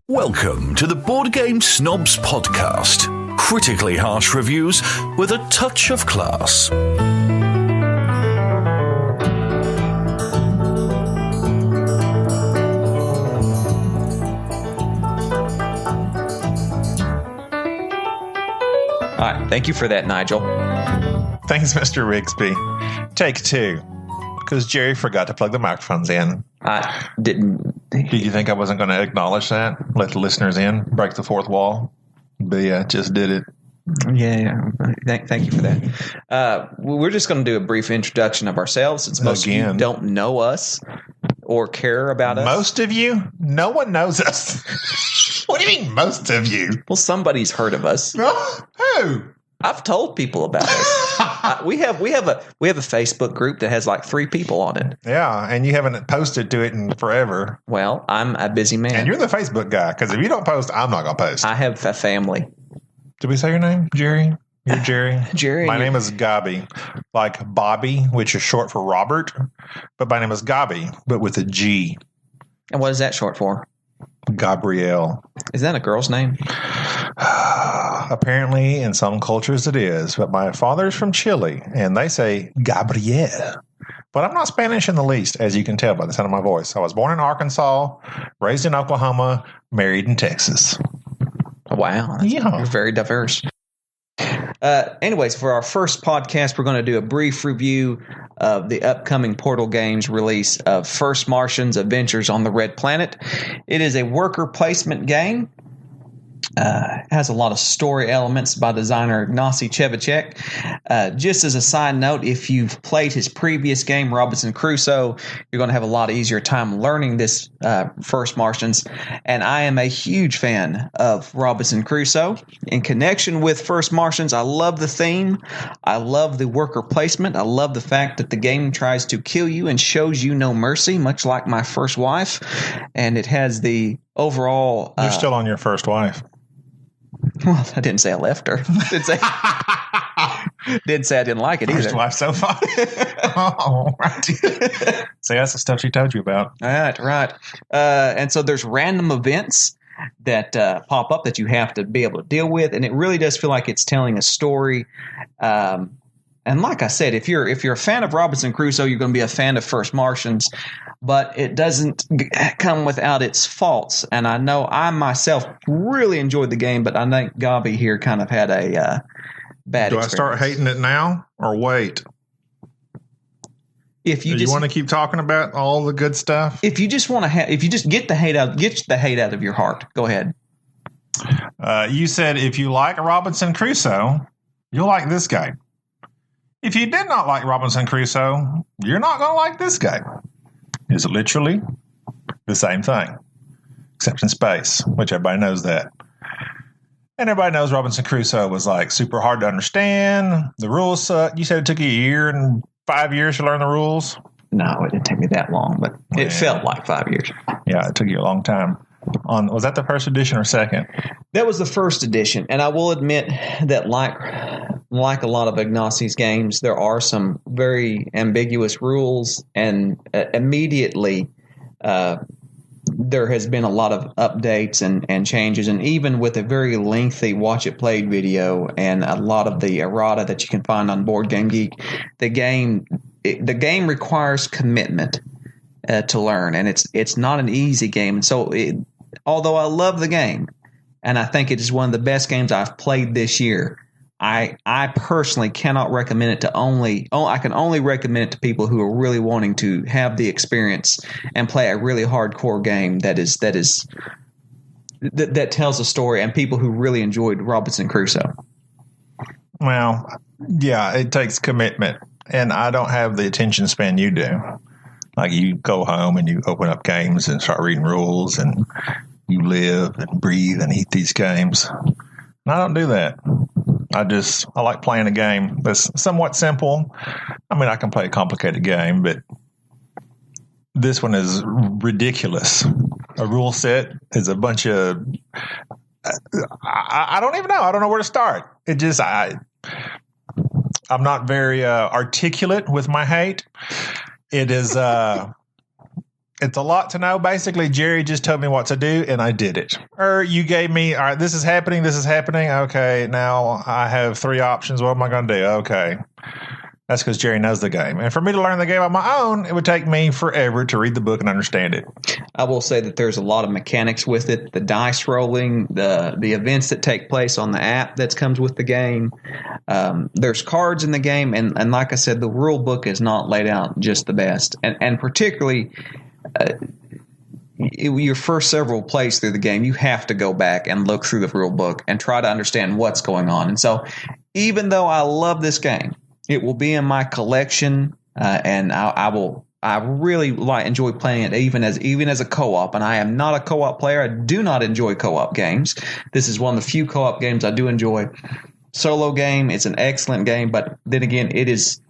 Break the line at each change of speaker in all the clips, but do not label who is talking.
Welcome to the Board Game Snobs podcast. Critically harsh reviews with a touch of class.
All right, thank you for that, Nigel.
Thanks, Mr. Rigsby. Take two, because Jerry forgot to plug the microphones in.
I didn't.
Did you think I wasn't going to acknowledge that? Let the listeners in, break the fourth wall? But yeah, just did it.
Yeah. Thank you for that. We're just going to do a brief introduction of ourselves, since most of you don't know us or care about us.
Most of you? No one knows us. What do you mean, most of you?
Well, somebody's heard of us.
Who?
I've told people about us. we have a Facebook group that has like 3 people on it.
Yeah, and you haven't posted to it in forever.
Well, I'm a busy man.
And you're the Facebook guy, because if you don't post, I'm not going to post.
I have a family.
Did we say your name, Jerry? You're Jerry?
Jerry.
My name is Gaby, like Bobby, which is short for Robert. But my name is Gaby, but with a G.
And what is that short for?
Gabrielle.
Is that a girl's name?
Apparently, in some cultures it is. But my father's from Chile, and they say Gabrielle. But I'm not Spanish in the least, as you can tell by the sound of my voice. I was born in Arkansas, raised in Oklahoma, married in Texas.
Wow.
Yeah.
You're very diverse. Anyways, for our first podcast, we're going to do a brief review of the upcoming Portal Games release of First Martians Adventures on the Red Planet. It is a worker placement game. Has a lot of story elements by designer Ignacy Chevicek. Just as a side note, if you've played his previous game, Robinson Crusoe, you're going to have a lot easier time learning this First Martians. And I am a huge fan of Robinson Crusoe. In connection with First Martians, I love the theme. I love the worker placement. I love the fact that the game tries to kill you and shows you no mercy, much like my first wife. And it has the overall...
You're still on your first wife.
Well, I didn't say I left her. Didn't say I didn't like it either.
First wife so far. Oh, right. See, that's the stuff she told you about.
Right. And so there's random events that pop up that you have to be able to deal with, and it really does feel like it's telling a story. And like I said, if you're a fan of Robinson Crusoe, you're going to be a fan of First Martians. But it doesn't come without its faults. And I know I myself really enjoyed the game, but I think Gaby here kind of had a bad experience.
Do I start hating it now or wait?
If you
want to keep talking about all the good stuff,
if you just want to, if you just get the hate out of your heart, go ahead.
You said if you like Robinson Crusoe, you'll like this game. If you did not like Robinson Crusoe, you're not going to like this game. It's literally the same thing, except in space, which everybody knows that. And everybody knows Robinson Crusoe was like super hard to understand. The rules suck. You said it took you a year and 5 years to learn the rules?
No, it didn't take me that long, but it felt like 5 years.
Yeah, it took you a long time. Was that the first edition or second?
That was the first edition, and I will admit that like a lot of Ignacy's games, there are some very ambiguous rules, and immediately there has been a lot of updates and changes, and even with a very lengthy Watch It Played video and a lot of the errata that you can find on Board Game Geek, the game requires commitment to learn, and it's not an easy game. And so, although I love the game, and I think it is one of the best games I've played this year, I personally cannot recommend it to I can only recommend it to people who are really wanting to have the experience and play a really hardcore game that tells a story, and people who really enjoyed Robinson Crusoe.
Well, yeah, it takes commitment, and I don't have the attention span you do. Like, you go home and you open up games and start reading rules, and you live and breathe and eat these games. And I don't do that. I like playing a game that's somewhat simple. I mean, I can play a complicated game, but this one is ridiculous. A rule set is a bunch of, I don't even know. I don't know where to start. It just, I'm not very articulate with my hate. It is, It's a lot to know. Basically, Jerry just told me what to do, and I did it. Or you gave me, all right, this is happening. Okay, now I have 3 options. What am I going to do? Okay. That's because Jerry knows the game. And for me to learn the game on my own, it would take me forever to read the book and understand it.
I will say that there's a lot of mechanics with it. The dice rolling, the events that take place on the app that comes with the game. There's cards in the game. And like I said, the rule book is not laid out just the best. And particularly your first several plays through the game, you have to go back and look through the rule book and try to understand what's going on. And so even though I love this game, it will be in my collection, and I really enjoy playing it even as a co-op. And I am not a co-op player. I do not enjoy co-op games. This is one of the few co-op games I do enjoy. Solo game, it's an excellent game, but then again, it is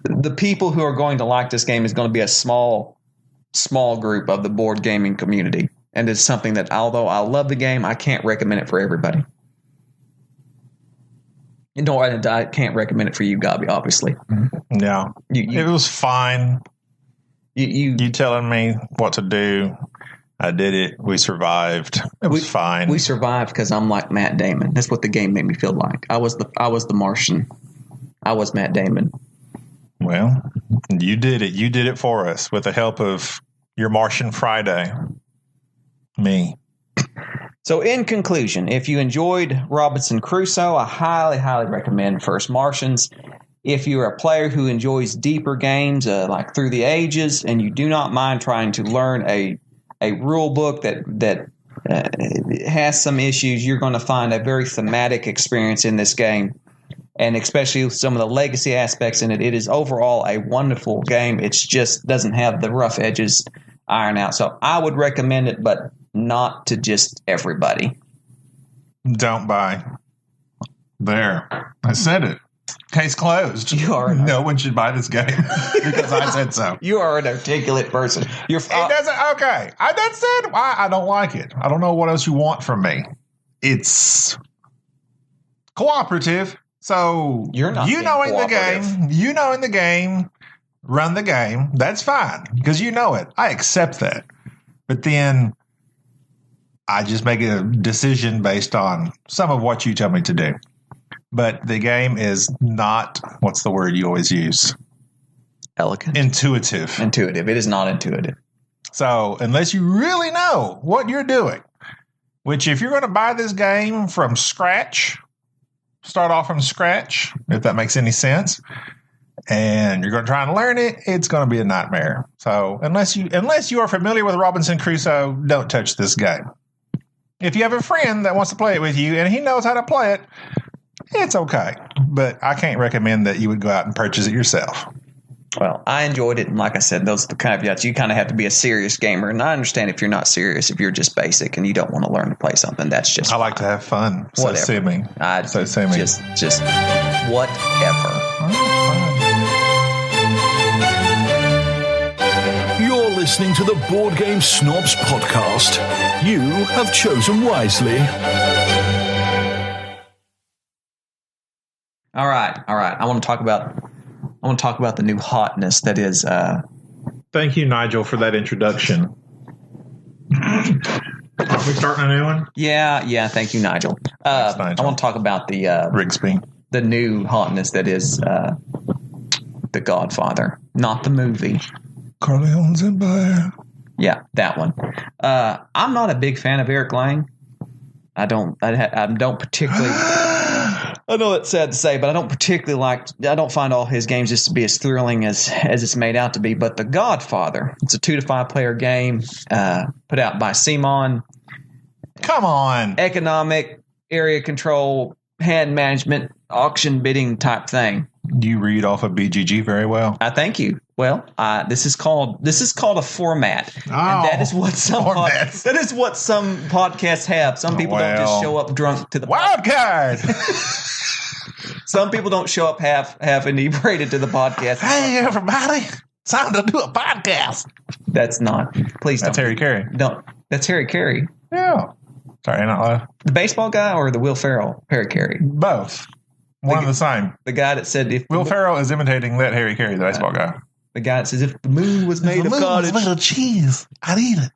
the people who are going to like this game is going to be a small group of the board gaming community, and it's something that although I love the game, I can't recommend it for everybody. No, I can't recommend it for you, Gaby, obviously.
Yeah. It was fine. You telling me what to do. I did it. We survived. It was fine.
We survived because I'm like Matt Damon. That's what the game made me feel like. I was the Martian. I was Matt Damon.
Well, you did it. You did it for us with the help of your Martian Friday. Me.
So in conclusion, if you enjoyed Robinson Crusoe, I highly, highly recommend First Martians. If you're a player who enjoys deeper games like Through the Ages, and you do not mind trying to learn a rule book that has some issues, you're going to find a very thematic experience in this game. And especially with some of the legacy aspects in it, it is overall a wonderful game. It just doesn't have the rough edges ironed out. So I would recommend it, but not to just everybody.
Don't buy. There. I said it. Case closed. No one should buy this game because I said so.
You are an articulate person.
It doesn't. Okay. That's it. Why I don't like it. I don't know what else you want from me. It's cooperative. So
you're not
in the game, run the game. That's fine because you know it. I accept that. But then I just make a decision based on some of what you tell me to do. But the game is not, what's the word you always use?
Elegant.
Intuitive.
It is not intuitive.
So unless you really know what you're doing, which if you're going to buy this game from scratch, start off from scratch, if that makes any sense, and you're going to try and learn it, it's going to be a nightmare. So unless you are familiar with Robinson Crusoe, don't touch this game. If you have a friend that wants to play it with you and he knows how to play it, it's okay. But I can't recommend that you would go out and purchase it yourself.
Well, I enjoyed it. And like I said, those are the caveats. You kind of have to be a serious gamer. And I understand if you're not serious, if you're just basic and you don't want to learn to play something, that's just
I like to have fun. So
whatever.
sue me. Sue me.
Just whatever.
You're listening to the Board Game Snobs podcast. You have chosen wisely.
All right. I want to talk about the new hotness that is.
Thank you, Nigel, for that introduction. Are we starting a new one?
Yeah. Thank you, Nigel.
Thanks, Nigel.
I want to talk about the
Rigsby,
the new hotness that is the Godfather, not the movie.
Corleone's Empire.
Yeah, that one. I'm not a big fan of Eric Lang. I don't particularly. I know that's sad to say, but I don't find all his games just to be as thrilling as it's made out to be. But The Godfather, it's a 2 to 5 player game put out by Simon.
Come on.
Economic, area control, hand management, auction bidding type thing.
You read off of BGG very well.
I thank you. Well, this is called a format, and that is what some podcasts have. Some people don't just show up drunk to the
wild card.
Some people don't show up half inebriated to to the podcast.
Hey, everybody. It's time to do a podcast.
That's not. Please don't.
That's Harry Carey.
Don't. That's Harry Carey.
Yeah. Sorry, not live.
The baseball guy or the Will Ferrell Harry Carey?
Both. One and the same.
The guy that said if
Will Ferrell is imitating that Harry Carey, the baseball guy.
The guy that says, if the moon was made of cottage.
Made of cheese, I'd eat it.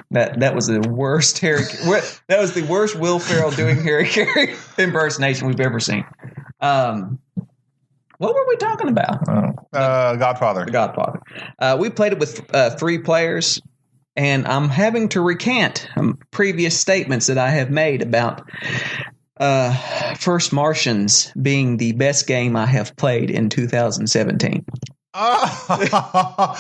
That was the worst that was the worst Will Ferrell doing Harry Carey impersonation we've ever seen. What were we talking about?
Godfather.
The Godfather. We played it with 3 players, and I'm having to recant previous statements that I have made about First Martians being the best game I have played in 2017.
Now,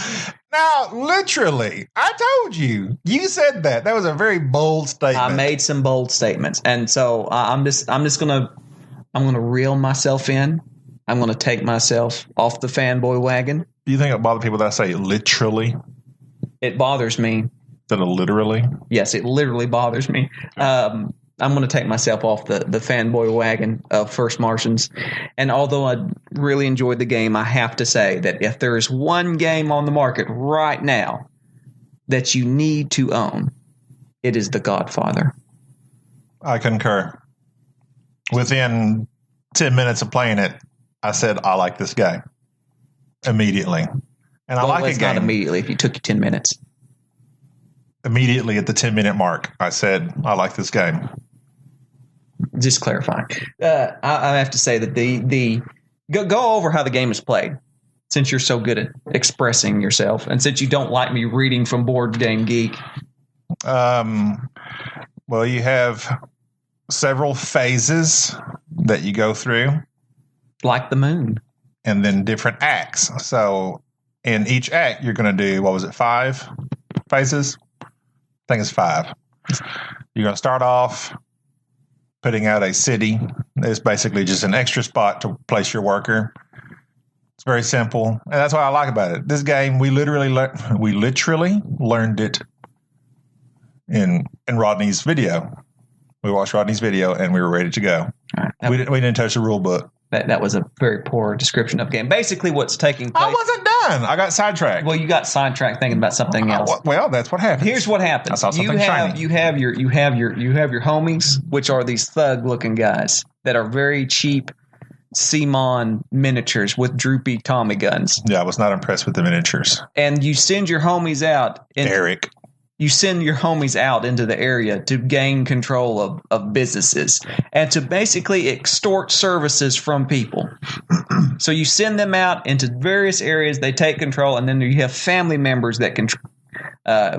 literally, I told you. You said that. That was a very bold statement.
I made some bold statements, and so I'm just gonna reel myself in. I'm gonna take myself off the fanboy wagon.
Do you think it bothers people that I say literally?
It bothers me.
That literally?
Yes, it literally bothers me. I'm going to take myself off the fanboy wagon of First Martians. And although I really enjoyed the game, I have to say that if there is one game on the market right now that you need to own, it is The Godfather.
I concur. Within 10 minutes of playing it, I said, I like this game. Immediately. And I like a game.
Not immediately if you took you 10 minutes.
Immediately at the 10-minute mark, I said, I like this game.
Just clarifying. I have to say that the go over how the game is played, since you're so good at expressing yourself, and since you don't like me reading from Board Game Geek.
Well, you have several phases that you go through.
Like the moon.
And then different acts. So in each act, you're going to do, 5 phases? I think it's 5. You're going to start off putting out a city. It's basically just an extra spot to place your worker. It's very simple, and that's what I like about it. This game, we literally learned it in Rodney's video. We watched Rodney's video, and we were ready to go. Right. We didn't touch the rule book.
That was a very poor description of the game. Basically, what's taking place...
I wasn't done. I got sidetracked.
Well, you got sidetracked thinking about something else.
Well, that's what happens.
Here's what happens.
I saw something shiny.
You have your homies, which are these thug-looking guys that are very cheap CMON miniatures with droopy Tommy guns.
Yeah, I was not impressed with the miniatures.
And you send your homies out.
Eric.
You send your homies out into the area to gain control of businesses and to basically extort services from people. So you send them out into various areas, they take control, and then you have family members that can,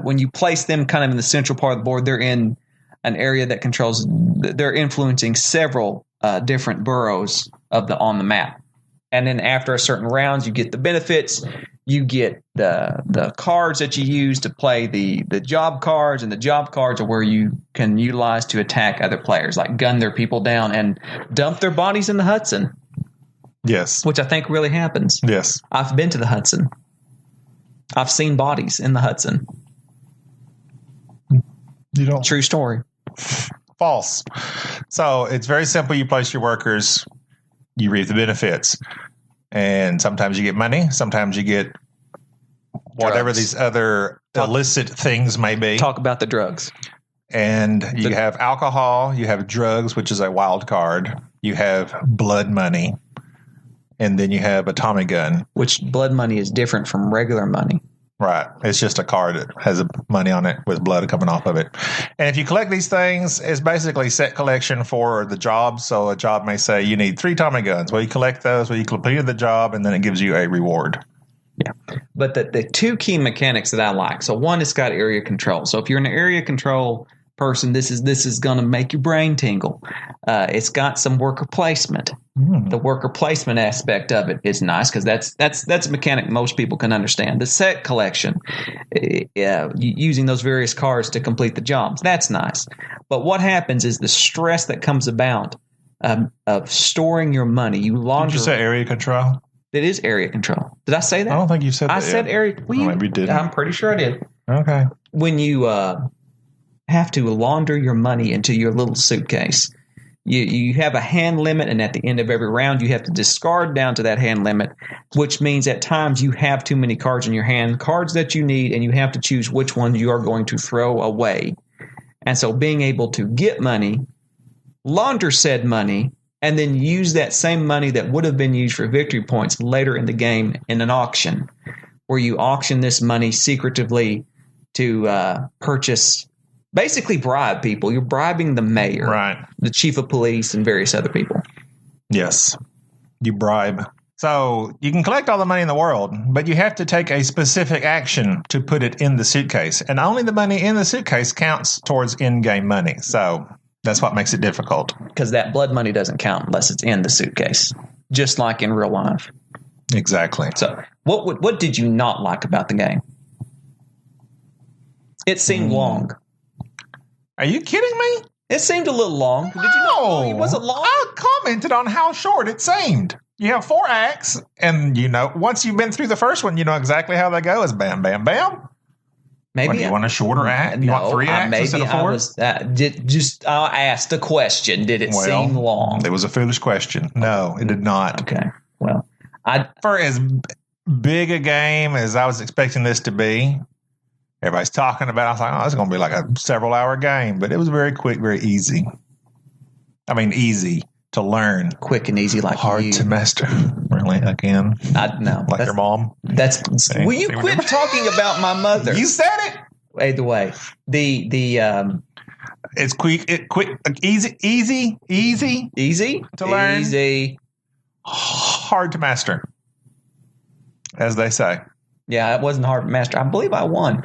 when you place them kind of in the central part of the board, they're in an area that controls, they're influencing several different boroughs on the map. And then after a certain rounds, you get the benefits. You get the cards that you use to play the job cards, and the job cards are where you can utilize to attack other players, like gun their people down and dump their bodies in the Hudson.
Yes.
Which I think really happens.
Yes.
I've been to the Hudson. I've seen bodies in the Hudson.
You don't.
True story.
False. So it's very simple. You place your workers, you reap the benefits. And sometimes you get money. Sometimes you get whatever drugs. These other illicit things may be.
Talk about the drugs.
And you have alcohol. You have drugs, which is a wild card. You have blood money. And then you have a Tommy gun.
Which blood money is different from regular money.
Right. It's just a card that has money on it with blood coming off of it. And if you collect these things, it's basically set collection for the job. So a job may say you need 3 Tommy guns. Well, you collect those. Well, you completed the job, and then it gives you a reward.
Yeah. But the 2 key mechanics that I like. So one, it's got area control. So if you're an area control person, this is going to make your brain tingle. It's got some worker placement. The worker placement aspect of it is nice because that's a mechanic most people can understand. The set collection, using those various cards to complete the jobs, that's nice. But what happens is the stress that comes about of storing your money. You launder.
Did you say area control?
It is area control. Did I say that?
I don't think you said that.
I said area.
Well, maybe you did.
I'm pretty sure I did.
Okay.
When you have to launder your money into your little suitcase. You have a hand limit, and at the end of every round, you have to discard down to that hand limit, which means at times you have too many cards in your hand, cards that you need, and you have to choose which ones you are going to throw away. And so being able to get money, launder said money, and then use that same money that would have been used for victory points later in the game in an auction where you auction this money secretively to purchase, basically bribe people. You're bribing the mayor,
right,
the chief of police, and various other people.
Yes, you bribe. So you can collect all the money in the world, but you have to take a specific action to put it in the suitcase. And only the money in the suitcase counts towards in-game money. So that's what makes it difficult.
Because that blood money doesn't count unless it's in the suitcase, just like in real life.
Exactly.
So what did you not like about the game? It seemed long.
Are you kidding me?
It seemed a little long. Did you know it wasn't long?
I commented on how short it seemed. You have 4 acts, and once you've been through the first one, you know exactly how they go. Is bam, bam, bam.
Maybe
you want a shorter act? You want 3 acts instead of 4?
I asked a question. Did it seem long?
It was a foolish question. No, it did not.
Okay. Well,
for as big a game as I was expecting this to be, everybody's talking about it. I was like, oh, this is going to be like a several-hour game. But it was very quick, very easy. I mean, easy to learn.
Quick and easy like
hard
you.
to master. Really? Again?
No.
Like your mom?
Will you quit talking about my mother?
You said it!
Either way.
It's quick, easy to learn.
Easy.
Hard to master, as they say.
Yeah, it wasn't hard to master. I believe I won.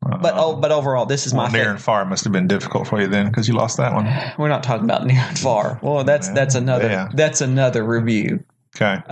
But overall, this is my
near and far must have been difficult for you then because you lost that one.
We're not talking about near and far. Well, that's another review.
Okay.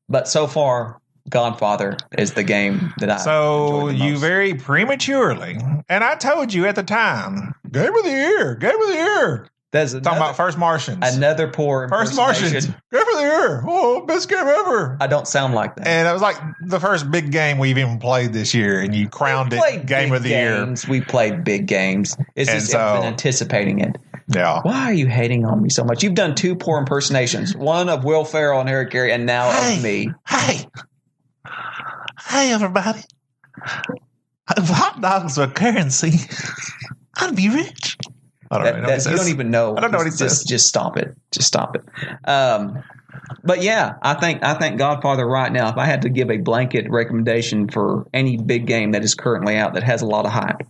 But so far, Godfather is the game that I enjoyed the most.
You very prematurely, and I told you at the time, game of the year. That's talking about First Martians.
Another poor
First Martians. Game of the year. Oh, best game ever.
I don't sound like that.
And it was like the first big game we've even played this year, and you crowned it game of the year.
We played big games. It's just I've been anticipating it.
Yeah.
Why are you hating on me so much? You've done 2 poor impersonations. One of Will Ferrell and Eric Gary, and now of me.
Hey, everybody. If hot dogs were currency, I'd be rich. I don't know.
You don't even know.
I don't know what he says.
Just stop it. But yeah, I think Godfather right now, if I had to give a blanket recommendation for any big game that is currently out that has a lot of hype,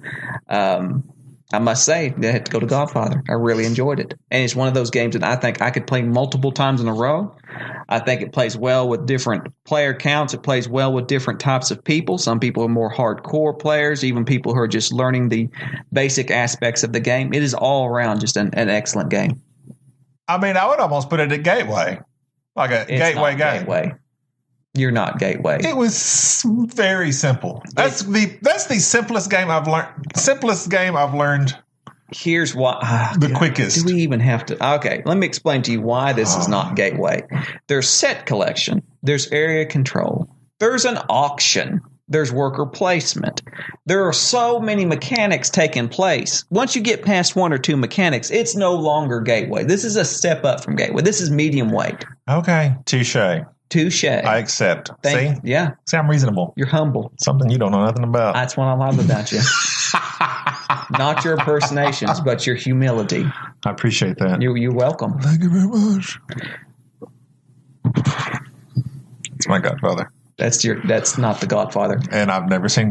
I must say I had to go to Godfather. I really enjoyed it. And it's one of those games that I think I could play multiple times in a row. I think it plays well with different player counts. It plays well with different types of people. Some people are more hardcore players, even people who are just learning the basic aspects of the game. It is all around just an excellent game.
I mean, I would almost put it at Gateway. Like a gateway game.
Gateway. You're not Gateway.
It was very simple. That's the simplest game I've learned.
Here's why.
The quickest.
Do we even have to? Okay, let me explain to you why this is not Gateway. There's set collection. There's area control. There's an auction. There's worker placement. There are so many mechanics taking place. Once you get past 1 or 2 mechanics, it's no longer Gateway. This is a step up from Gateway. This is medium weight.
Okay, touche. I accept. See?
Yeah.
See, I'm reasonable.
You're humble.
Something you don't know nothing about.
That's what I love about you. Not your impersonations, but your humility.
I appreciate that.
You're welcome.
Thank you very much. It's my Godfather.
That's not the Godfather.
And I've never seen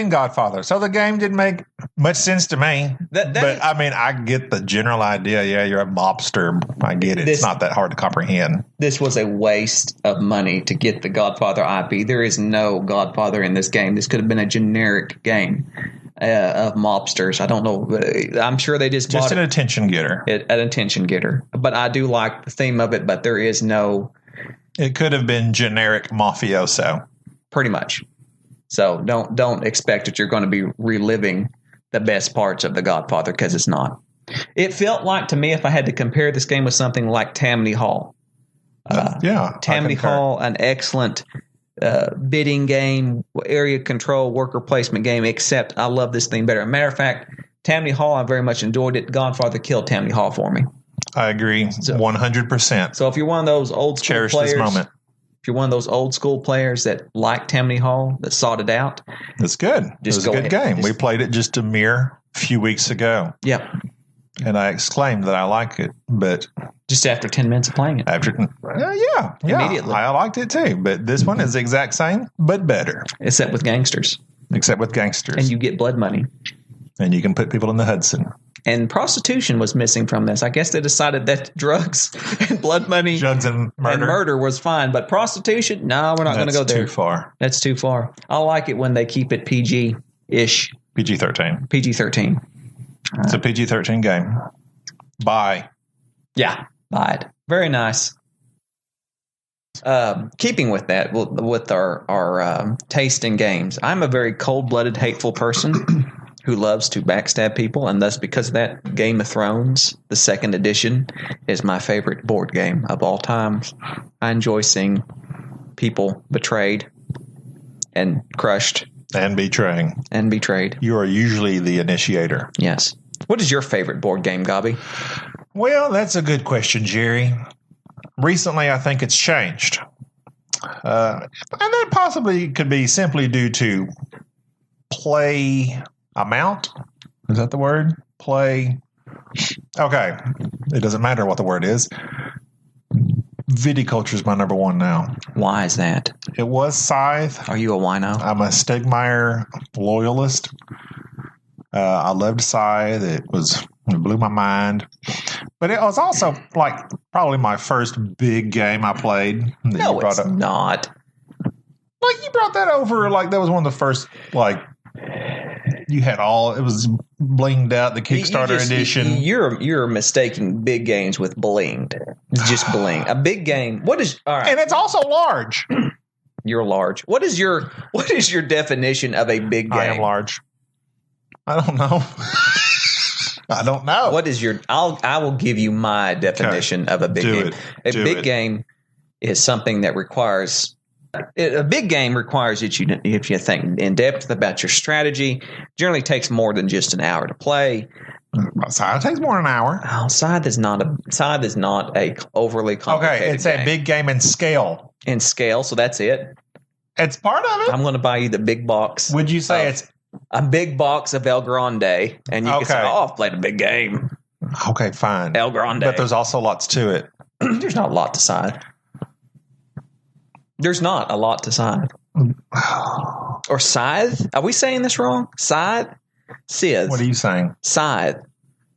Godfather. So the game didn't make much sense to me. But I mean, I get the general idea. Yeah, you're a mobster. I get it. It's not that hard to comprehend.
This was a waste of money to get the Godfather IP. There is no Godfather in this game. This could have been a generic game of mobsters. I don't know. I'm sure they just
an attention getter.
An attention getter. But I do like the theme of it. But there is no.
It could have been generic mafioso.
Pretty much. So don't expect that you're going to be reliving the best parts of The Godfather, because it's not. It felt like to me, if I had to compare this game with something like Tammany Hall. Tammany Hall, an excellent bidding game, area control, worker placement game, except I love this thing better. As a matter of fact, Tammany Hall, I very much enjoyed it. Godfather killed Tammany Hall for me.
I agree 100%.
So if you're one of those old school
Cherish
players,
this moment.
If you're one of those old school players that like Tammany Hall, that sought it out,
it's good. It was a good game. We played it just a mere few weeks ago.
Yep.
And I exclaimed that I like it, but
just after 10 minutes of playing it.
Yeah,
Immediately.
I liked it too. But this one is the exact same, but better.
Except with gangsters.
And
you get blood money.
And you can put people in the Hudson.
And prostitution was missing from this. I guess they decided that drugs and blood money
drugs and
murder was fine. But prostitution, no, we're not going to go there.
That's too far.
That's too far. I like it when they keep it PG-ish.
PG-13.
PG-13.
It's a PG-13 game. Buy.
Yeah, buy it. Very nice. Keeping with that, with our taste in games, I'm a very cold-blooded, hateful person who loves to backstab people, and thus because of that, Game of Thrones, the second edition, is my favorite board game of all time. I enjoy seeing people betrayed and crushed.
And betraying. You are usually the initiator.
Yes. What is your favorite board game, Gaby?
Well, that's a good question, Jerry. Recently, I think it's changed. And that possibly could be simply due to play amount. Is that the word? Play. Okay. It doesn't matter what the word is. Viticulture is my number one now.
Why is that?
It was Scythe.
Are you a wino?
I'm a Stegmaier loyalist. I loved Scythe. It blew my mind. But it was also like probably my first big game I played.
No, it's not.
Like you brought that over. Like that was one of the first. Like you had it was blinged out. The Kickstarter edition.
You're mistaking big games with blinged. Just bling. A big game. What is all right?
And it's also large.
You're large. What is your definition of a big game?
I am large. I don't know. I don't know.
What is your? I will give you my definition of a big game. A big game is something that requires. A big game requires that if you think in depth about your strategy, generally takes more than just an hour to play.
Scythe takes more than an hour.
Oh, Scythe is not a overly complicated.
Okay, it's a big game in scale.
So that's it.
It's part of it.
I'm going to buy you the big box.
Would you say it's
a big box of El Grande, and you can say, "Oh, I've played a big game."
Okay, fine.
El Grande,
but there's also lots to it.
There's not a lot to Scythe. There's not a lot to Scythe. Or Scythe? Are we saying this wrong? Scythe? Scythe.
What are you saying?
Scythe.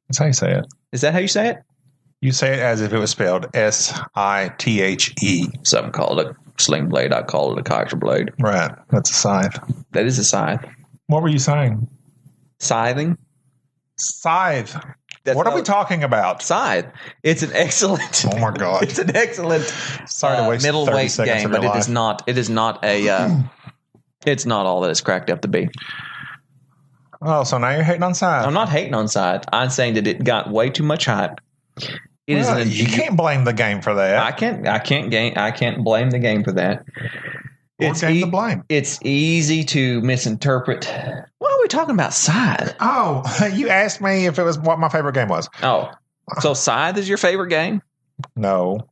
That's how you say it.
Is that how you say it?
You say it as if it was spelled S-I-T-H-E.
Some call it a sling blade. I call it a kaiser blade.
Right. That's a scythe.
That is a scythe.
What were you saying?
Scything?
Scythe. What are we talking about?
Scythe. It's an excellent.
Oh my God!
It's an excellent middleweight game, but it is not. It is not a. It's not all that it's cracked up to be.
Oh, so now you're hating on Scythe?
I'm not hating on Scythe. I'm saying that it got way too much hype.
You can't blame the game for that.
I can't blame the game for that.
To blame.
It's easy to misinterpret. What are we talking about? Scythe.
Oh, you asked me if it was what my favorite game was.
Oh, so Scythe is your favorite game?
No,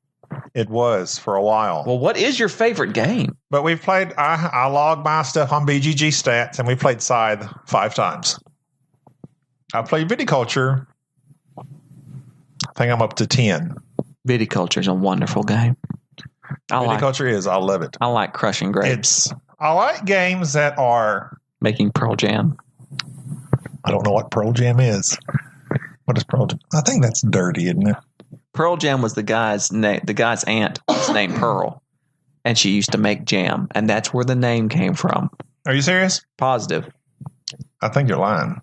it was for a while.
Well, what is your favorite game?
But we've played. I logged my stuff on BGG Stats, and we played Scythe 5 times. I played Viticulture. I think I'm up to 10.
Viticulture is a wonderful game.
Viticulture I love it.
I like crushing grapes.
I like games that are
making Pearl Jam.
I don't know what Pearl Jam is. What is Pearl Jam? I think that's dirty, isn't it?
Pearl Jam was the guy's name. The guy's aunt was named Pearl, and she used to make jam, and that's where the name came from.
Are you serious?
Positive.
I think you're lying.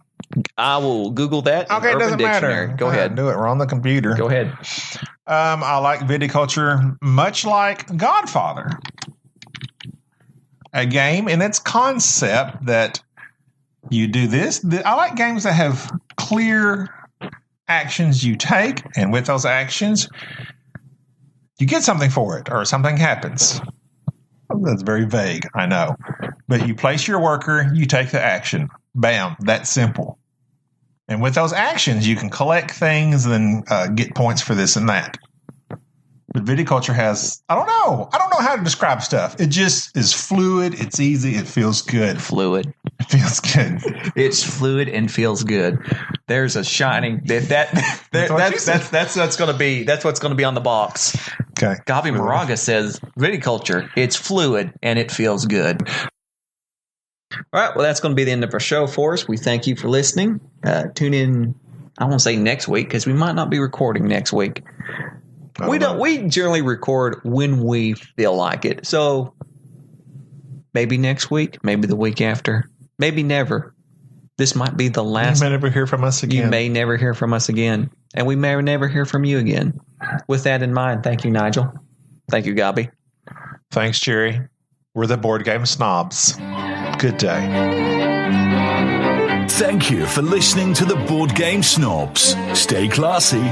I will Google that.
Okay, it doesn't matter.
Go ahead.
Do it. We're on the computer.
Go ahead.
I like Viticulture, much like Godfather. A game in its concept that you do this. I like games that have clear actions you take, and with those actions, you get something for it, or something happens. That's very vague, I know. But you place your worker, you take the action. Bam, that's simple. And with those actions, you can collect things and get points for this and that. But viticulture has, I don't know how to describe stuff. It just is fluid. It's easy. It feels good.
Fluid.
It feels good.
It's fluid and feels good. There's a shining that's what's going to be on the box.
Okay.
Gaby Moraga says viticulture. It's fluid and it feels good. All right. Well, that's going to be the end of our show for us. We thank you for listening. Tune in. I won't say next week because we might not be recording next week. We generally record when we feel like it. So maybe next week, maybe the week after, maybe never. This might be the last.
You may never hear from us again.
You may never hear from us again. And we may never hear from you again. With that in mind, thank you, Nigel. Thank you, Gaby.
Thanks, Jerry. We're the Board Game Snobs. Good day.
Thank you for listening to the Board Game Snobs. Stay classy.